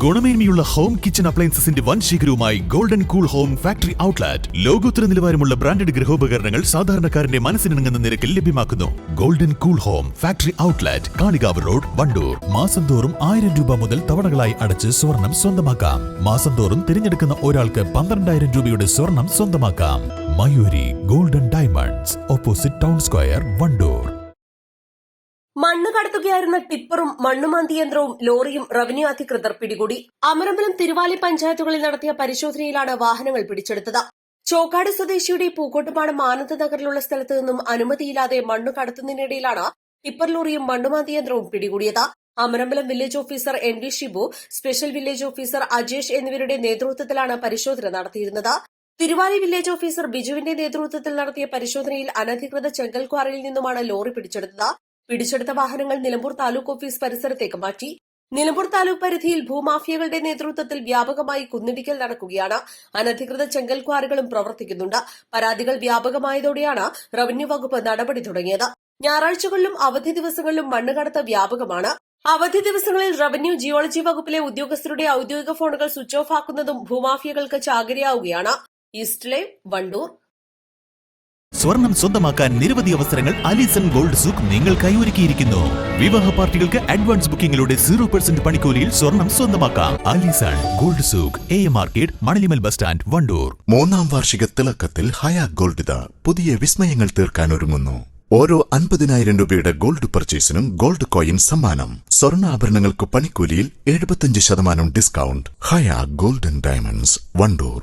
ഗുണമേന്മയുള്ള home kitchen അപ്ലയൻസസിന്റെ വൻ ശേഖരവുമായി golden cool home factory outlet. ലോകോത്തര നിലവാരമുള്ള ബ്രാൻഡഡ് ഗൃഹോപകരണങ്ങൾ സാധാരണക്കാരന്റെ മനസ്സിനിണങ്ങുന്ന നിരക്കിൽ ലഭ്യമാക്കുന്നു. Golden cool home factory outlet, Kalikavu road, Wandoor. മാസം തോറും 1000 രൂപ മുതൽ തവണകളായി അടച്ച് സ്വർണം സ്വന്തമാക്കാം. മാസം തോറും തിരഞ്ഞെടുക്കുന്ന ഒരാൾക്ക് 12,000 രൂപയുടെ സ്വർണം സ്വന്തമാക്കാം. Mayuri golden diamonds, opposite town square, Wandoor. മണ്ണ് കടത്തുകയായിരുന്ന ടിപ്പറും മണ്ണുമാന്തി യന്ത്രവും ലോറിയും റവന്യൂ അധികൃതർ പിടികൂടി. അമരമ്പലം, തിരുവാലി പഞ്ചായത്തുകളിൽ നടത്തിയ പരിശോധനയിലാണ് വാഹനങ്ങൾ പിടിച്ചെടുത്തത്. ചോക്കാട് സ്വദേശിയുടെ പൂക്കോട്ടുപാടം ആനന്ദ് നഗറിലുള്ള സ്ഥലത്ത് നിന്നും അനുമതിയില്ലാതെ മണ്ണ് കടത്തുന്നതിനിടയിലാണ് ടിപ്പർ ലോറിയും മണ്ണുമാന്തി യന്ത്രവും പിടികൂടിയത്. Amarambalam village officer N V Shibu, special village officer Ajesh എന്നിവരുടെ നേതൃത്വത്തിലാണ് പരിശോധന നടത്തിയിരുന്നത്. തിരുവാലി വില്ലേജ് ഓഫീസർ ബിജുവിന്റെ നേതൃത്വത്തിൽ നടത്തിയ പരിശോധനയിൽ അനധികൃത ചെങ്കൽ ക്വാറിയിൽ നിന്നുമാണ് ലോറി പിടിച്ചെടുത്തത്. പിടിച്ചെടുത്ത വാഹനങ്ങൾ നിലമ്പൂർ താലൂക്ക് ഓഫീസ് പരിസരത്തേക്ക് മാറ്റി. നിലമ്പൂർ താലൂക്ക് പരിധിയിൽ ഭൂമാഫിയകളുടെ നേതൃത്വത്തിൽ വ്യാപകമായി കുന്നിടിക്കൽ നടക്കുകയാണ്. അനധികൃത ചെങ്കൽ ക്വാറികളും പ്രവർത്തിക്കുന്നുണ്ട്. പരാതികൾ വ്യാപകമായതോടെയാണ് റവന്യൂ വകുപ്പ് നടപടി തുടങ്ങിയത്. ഞായറാഴ്ചകളിലും അവധി ദിവസങ്ങളിലും മണ്ണുകടത്ത് വ്യാപകമാണ്. അവധി ദിവസങ്ങളിൽ റവന്യൂ, ജിയോളജി വകുപ്പിലെ ഉദ്യോഗസ്ഥരുടെ ഔദ്യോഗിക ഫോണുകൾ സ്വിച്ച് ഓഫ് ആക്കുന്നതും ഭൂമാഫിയകൾക്ക് ചാകരയാവുകയാണ്. East live, Wandoor. സ്വർണം സ്വന്തമാക്കാൻ നിരവധി അവസരങ്ങൾ അലിസൺ ഗോൾഡ് സൂക്ക് നിങ്ങൾക്കായി ഒരുക്കിയിരിക്കുന്നു. വിവാഹ പാർട്ടികൾക്ക് അഡ്വാൻസ് ബുക്കിംഗിലൂടെ 0% പണിക്കൂലിയിൽ സ്വർണം സ്വന്തമാക്കാം. Alison gold souk, AM market, Manalimal bus stand, Wandoor. 3ാം വാർഷിക തിളക്കത്തിൽ ഹയാ ഗോൾഡ് പുതിയ വിസ്മയങ്ങൾ തീർക്കാൻ ഒരുങ്ങുന്നു. ഓരോ 50,000 രൂപയുടെ ഗോൾഡ് പർച്ചേസിനും ഗോൾഡ് കോയിൻ സമ്മാനം. സ്വർണ്ണാഭരണങ്ങൾക്ക് പണിക്കൂലിയിൽ 75% ഡിസ്കൗണ്ട്. ഹയാ ഗോൾഡൻ ഡയമണ്ട്സ്, വണ്ടൂർ.